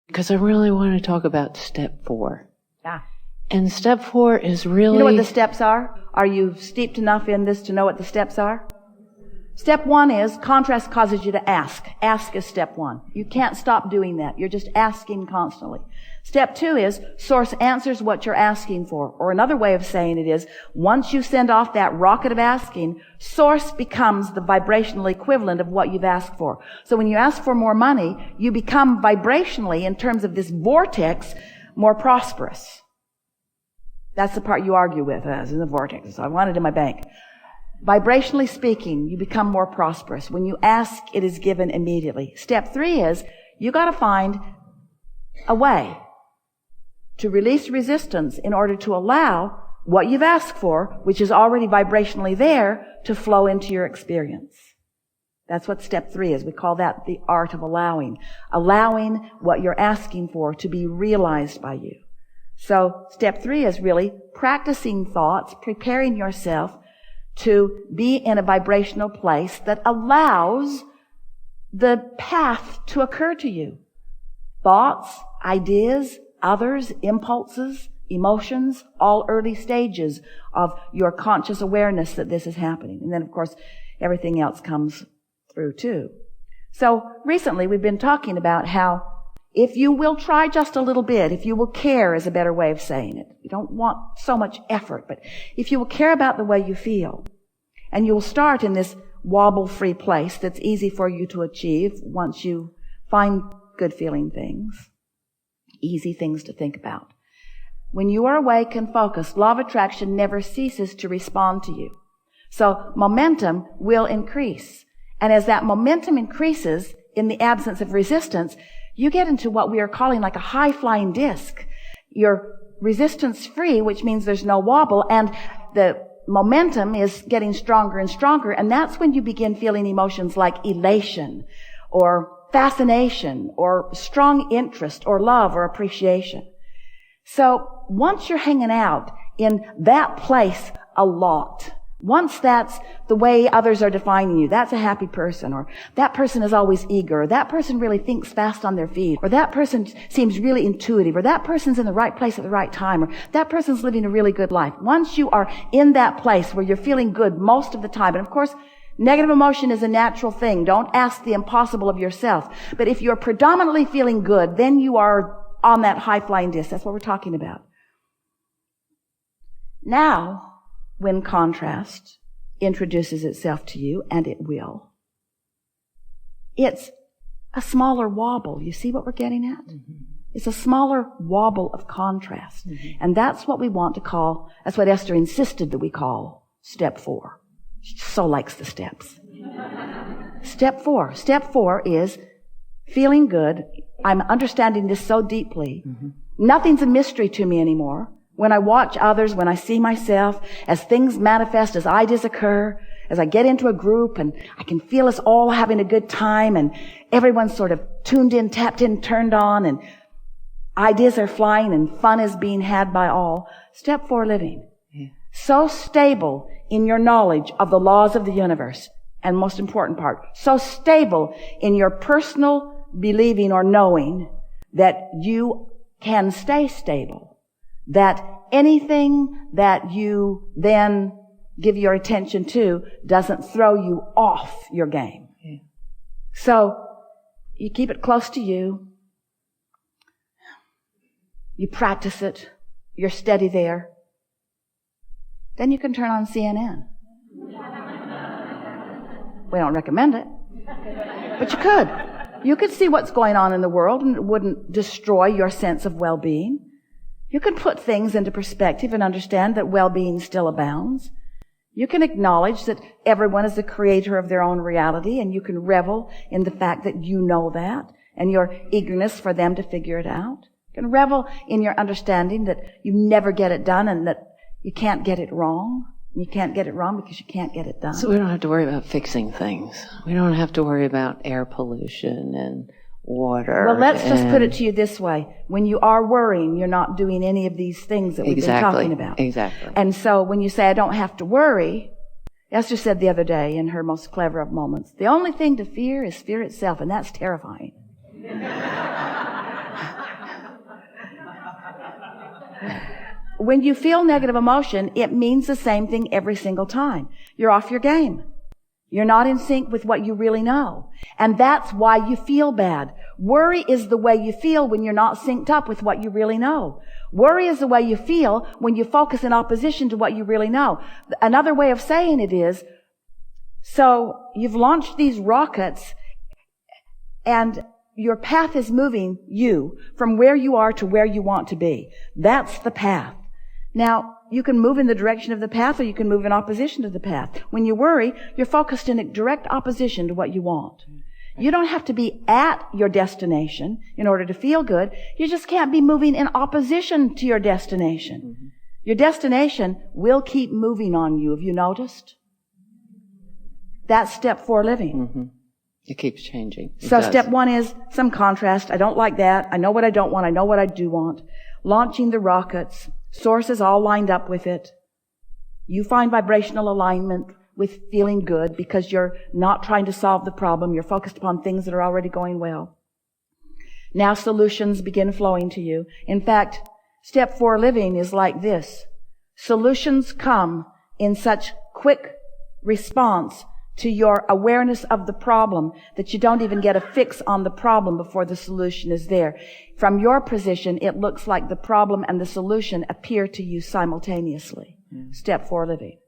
because I really want to talk about step 4. Yeah. And step 4 is really... You know what the steps are? Are you steeped enough in this to know what the steps are? Step 1 is contrast causes you to ask. Ask is step 1. You can't stop doing that. You're just asking constantly. Step 2 is source answers what you're asking for. Or another way of saying it is, once you send off that rocket of asking, source becomes the vibrational equivalent of what you've asked for. So when you ask for more money, you become vibrationally, in terms of this vortex, more prosperous. That's the part you argue with, as in the vortex. So I want it in my bank. Vibrationally speaking, you become more prosperous. When you ask, it is given immediately. Step 3 is, you got to find a way to release resistance in order to allow what you've asked for, which is already vibrationally there, to flow into your experience. That's what step 3 is. We call that the art of allowing. Allowing what you're asking for to be realized by you. So step 3 is really practicing thoughts, preparing yourself to be in a vibrational place that allows the path to occur to you. Thoughts, ideas, others, impulses, emotions, all early stages of your conscious awareness that this is happening. And then, of course, everything else comes through too. So recently we've been talking about how if you will try just a little bit, if you will care is a better way of saying it. You don't want so much effort, but if you will care about the way you feel, and you will start in this wobble-free place that's easy for you to achieve once you find good feeling things, easy things to think about. When you are awake and focused, law of attraction never ceases to respond to you. So momentum will increase. And as that momentum increases in the absence of resistance, you get into what we are calling like a high-flying disc. You're resistance-free, which means there's no wobble, and the momentum is getting stronger and stronger, and that's when you begin feeling emotions like elation or fascination or strong interest or love or appreciation. So once you're hanging out in that place a lot, once that's the way others are defining you, that's a happy person, or that person is always eager, or that person really thinks fast on their feet, or that person seems really intuitive, or that person's in the right place at the right time, or that person's living a really good life. Once you are in that place where you're feeling good most of the time, and of course, negative emotion is a natural thing. Don't ask the impossible of yourself. But if you're predominantly feeling good, then you are on that high-flying disc. That's what we're talking about. Now, when contrast introduces itself to you, and it will, it's a smaller wobble. You see what we're getting at? Mm-hmm. It's a smaller wobble of contrast. Mm-hmm. And that's what we want to call, that's what Esther insisted that we call step 4. She so likes the steps. Step 4. Step 4 is feeling good. I'm understanding this so deeply. Mm-hmm. Nothing's a mystery to me anymore. When I watch others, when I see myself, as things manifest, as ideas occur, as I get into a group and I can feel us all having a good time and everyone's sort of tuned in, tapped in, turned on, and ideas are flying and fun is being had by all. Step 4 living. Yeah. So stable in your knowledge of the laws of the universe, and most important part, so stable in your personal believing or knowing that you can stay stable. That anything that you then give your attention to doesn't throw you off your game. Yeah. So you keep it close to you. You practice it. You're steady there. Then you can turn on CNN. We don't recommend it. But you could. You could see what's going on in the world, and it wouldn't destroy your sense of well-being. You can put things into perspective and understand that well-being still abounds. You can acknowledge that everyone is the creator of their own reality, and you can revel in the fact that you know that and your eagerness for them to figure it out. You can revel in your understanding that you never get it done and that you can't get it wrong. You can't get it wrong because you can't get it done. So we don't have to worry about fixing things. We don't have to worry about air pollution and water. Well, let's just put it to you this way. When you are worrying, you're not doing any of these things that we've been talking about. Exactly. And so when you say, I don't have to worry, Esther said the other day in her most clever of moments, the only thing to fear is fear itself, and that's terrifying. When you feel negative emotion, it means the same thing every single time. You're off your game. You're not in sync with what you really know. And that's why you feel bad. Worry is the way you feel when you're not synced up with what you really know. Worry is the way you feel when you focus in opposition to what you really know. Another way of saying it is, so you've launched these rockets and your path is moving you from where you are to where you want to be. That's the path. Now, you can move in the direction of the path or you can move in opposition to the path. When you worry, you're focused in a direct opposition to what you want. You don't have to be at your destination in order to feel good. You just can't be moving in opposition to your destination. Mm-hmm. Your destination will keep moving on you. Have you noticed? That's step 4 living. Mm-hmm. It keeps changing. So step 1 is some contrast. I don't like that. I know what I don't want. I know what I do want. Launching the rockets. Source is all lined up with it. You find vibrational alignment with feeling good because you're not trying to solve the problem. You're focused upon things that are already going well. Now solutions begin flowing to you. In fact, step 4 living is like this. Solutions come in such quick response to your awareness of the problem that you don't even get a fix on the problem before the solution is there. From your position, it looks like the problem and the solution appear to you simultaneously. Step 4 living.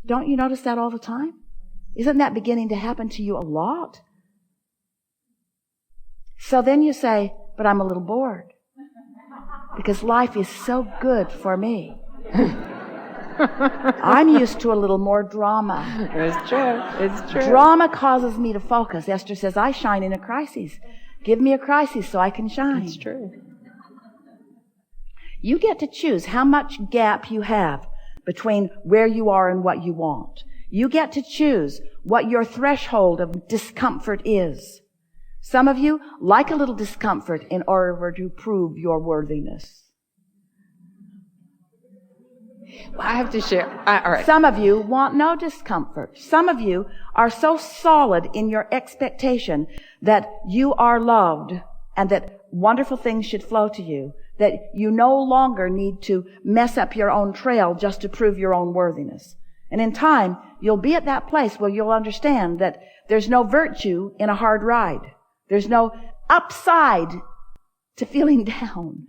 Don't you notice that all the time? Isn't that beginning to happen to you a lot? So then you say, but I'm a little bored because life is so good for me. I'm used to a little more drama. It's true. It's true. Drama causes me to focus. Esther says, I shine in a crisis. Give me a crisis so I can shine. It's true. You get to choose how much gap you have between where you are and what you want. You get to choose what your threshold of discomfort is. Some of you like a little discomfort in order to prove your worthiness. Well, I have to share. All right. Some of you want no discomfort. Some of you are so solid in your expectation that you are loved and that wonderful things should flow to you, that you no longer need to mess up your own trail just to prove your own worthiness. And in time, you'll be at that place where you'll understand that there's no virtue in a hard ride. There's no upside to feeling down.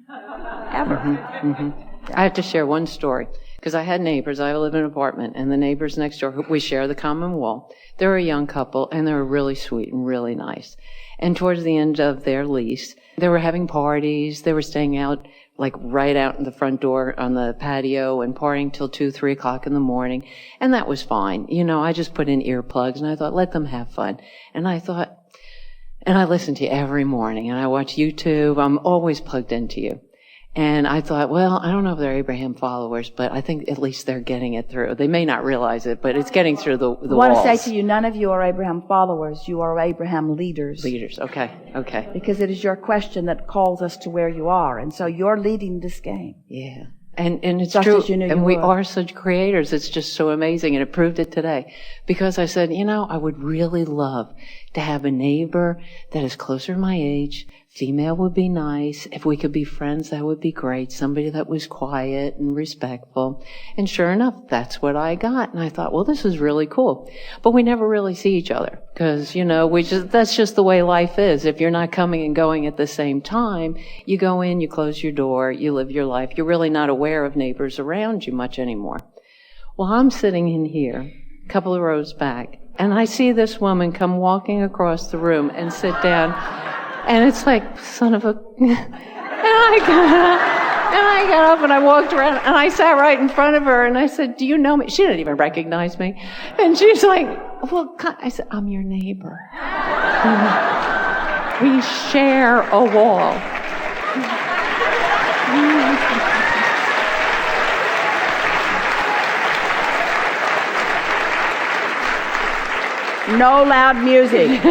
Ever. Mm-hmm, mm-hmm. I have to share one story. Because I had neighbors. I live in an apartment, and the neighbors next door, we share the common wall. They're a young couple, and they were really sweet and really nice. And towards the end of their lease, they were having parties. They were staying out, like right out in the front door on the patio and partying till 2, 3 o'clock in the morning. And that was fine. You know, I just put in earplugs, and I thought, let them have fun. And I thought, and I listen to you every morning, and I watch YouTube. I'm always plugged into you. And I thought, well, I don't know if they're Abraham followers, but I think at least they're getting it through. They may not realize it, but it's getting through the walls. I want to say to you, none of you are Abraham followers. You are Abraham leaders. Leaders, okay. Because it is your question that calls us to where you are. And so you're leading this game. Yeah. And it's just true. As you knew and you we would. are such creators. It's just so amazing. And it proved it today. Because I said, you know, I would really love to have a neighbor that is closer to my age. Female would be nice. If we could be friends, that would be great. Somebody that was quiet and respectful. And sure enough, that's what I got. And I thought, well, this is really cool. But we never really see each other. Because, you know, that's just the way life is. If you're not coming and going at the same time, you go in, you close your door, you live your life. You're really not aware of neighbors around you much anymore. Well, I'm sitting in here, a couple of rows back, and I see this woman come walking across the room and sit down. And it's like, son of a... And I got up and I walked around and I sat right in front of her and I said, do you know me? She didn't even recognize me. And she's like, well, I said, I'm your neighbor. We share a wall. No loud music.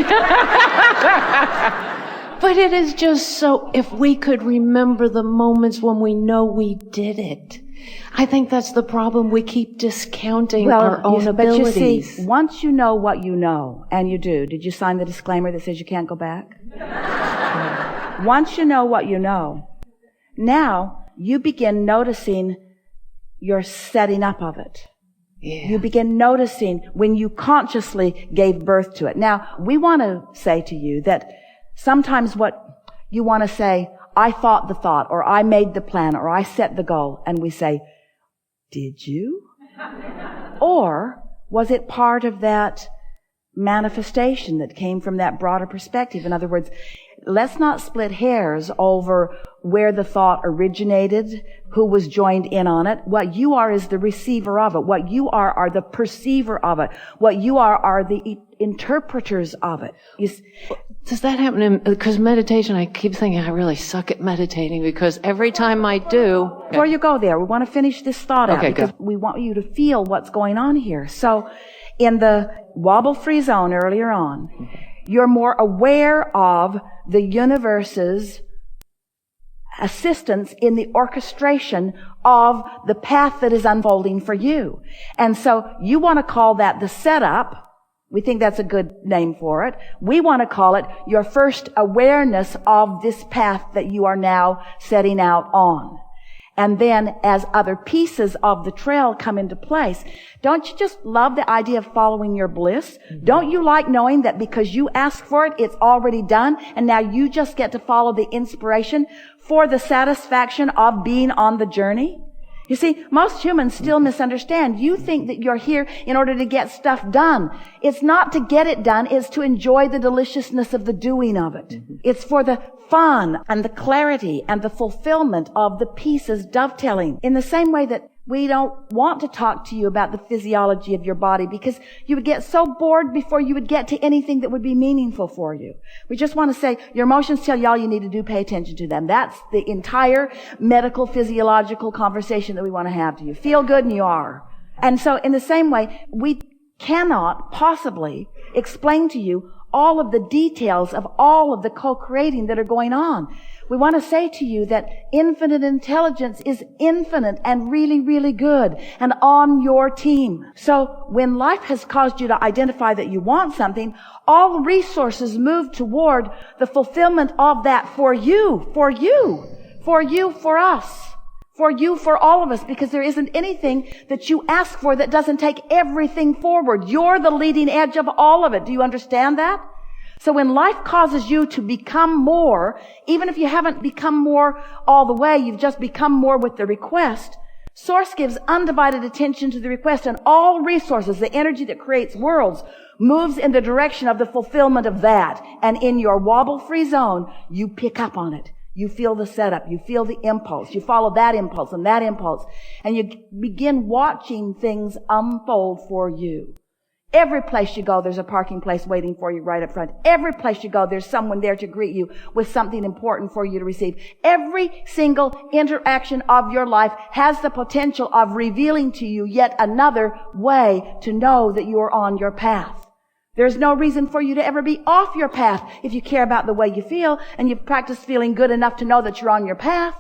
But it is just so, if we could remember the moments when we know we did it. I think that's the problem. We keep discounting our own abilities. But you see, once you know what you know, and you do, did you sign the disclaimer that says you can't go back? Once you know what you know, Now you begin noticing your setting up of it. Yeah. You begin noticing when you consciously gave birth to it. Now, we want to say to you that sometimes what you want to say, I thought the thought, or I made the plan, or I set the goal, and we say, did you? Or was it part of that manifestation that came from that broader perspective? In other words, let's not split hairs over where the thought originated, who was joined in on it. What you are is the receiver of it. What you are the perceiver of it. What you are the interpreters of it. Does that happen in, because meditation, I keep thinking I really suck at meditating because every time I do. Before you go there, we want to finish this thought out because go. we want you to feel what's going on here. So in the wobble-free zone earlier on, you're more aware of the universe's assistance in the orchestration of the path that is unfolding for you. And so you want to call that the setup. We think that's a good name for it. We want to call it your first awareness of this path that you are now setting out on. And then as other pieces of the trail come into place, don't you just love the idea of following your bliss? Mm-hmm. Don't you like knowing that because you ask for it, it's already done, and now you just get to follow the inspiration for the satisfaction of being on the journey? You see, most humans still misunderstand. You think that you're here in order to get stuff done. It's not to get it done. It's to enjoy the deliciousness of the doing of it. Mm-hmm. It's for the fun and the clarity and the fulfillment of the pieces dovetailing. In the same way that we don't want to talk to you about the physiology of your body because you would get so bored before you would get to anything that would be meaningful for you. We just want to say your emotions tell you all you need to do, pay attention to them. That's the entire medical physiological conversation that we want to have to you. Feel good and you are. And so in the same way, we cannot possibly explain to you all of the details of all of the co-creating that are going on. We want to say to you that infinite intelligence is infinite and really, really good and on your team. So when life has caused you to identify that you want something, all resources move toward the fulfillment of that for you, for you, for you, for us, for you, for all of us, because there isn't anything that you ask for that doesn't take everything forward. You're the leading edge of all of it. Do you understand that? So when life causes you to become more, even if you haven't become more all the way, you've just become more with the request, Source gives undivided attention to the request, and all resources, the energy that creates worlds, moves in the direction of the fulfillment of that. And in your wobble-free zone, you pick up on it. You feel the setup. You feel the impulse. You follow that impulse and that impulse. And you begin watching things unfold for you. Every place you go, there's a parking place waiting for you right up front. Every place you go, there's someone there to greet you with something important for you to receive. Every single interaction of your life has the potential of revealing to you yet another way to know that you are on your path. There's no reason for you to ever be off your path if you care about the way you feel and you've practiced feeling good enough to know that you're on your path.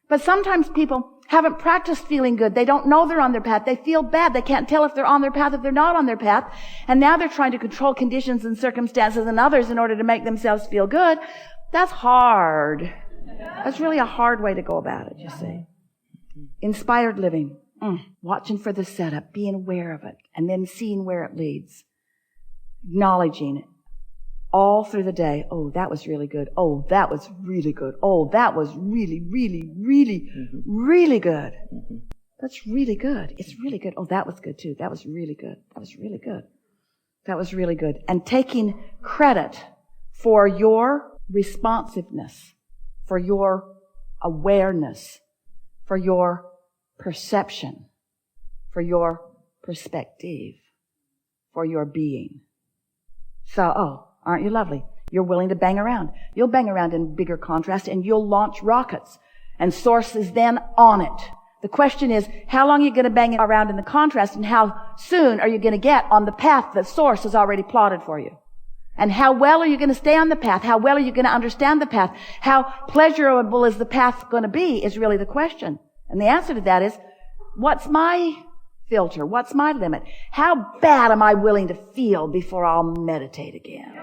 But sometimes people haven't practiced feeling good. They don't know they're on their path. They feel bad. They can't tell if they're on their path, if they're not on their path. And now they're trying to control conditions and circumstances and others in order to make themselves feel good. That's hard. That's really a hard way to go about it, you see. Inspired living. Watching for the setup, being aware of it, and then seeing where it leads. Acknowledging it. All through the day. Oh, that was really good. Oh, that was really good. Oh, that was really, really, really, really good. That's really good. It's really good. Oh, that was good too. That was really good. That was really good. That was really good. And taking credit for your responsiveness, for your awareness, for your perception, for your perspective, for your being. So, aren't you lovely? You're willing to bang around. You'll bang around in bigger contrast and you'll launch rockets. And Source is then on it. The question is, how long are you going to bang around in the contrast and how soon are you going to get on the path that Source has already plotted for you? And how well are you going to stay on the path? How well are you going to understand the path? How pleasurable is the path going to be is really the question. And the answer to that is, what's my filter? What's my limit? How bad am I willing to feel before I'll meditate again?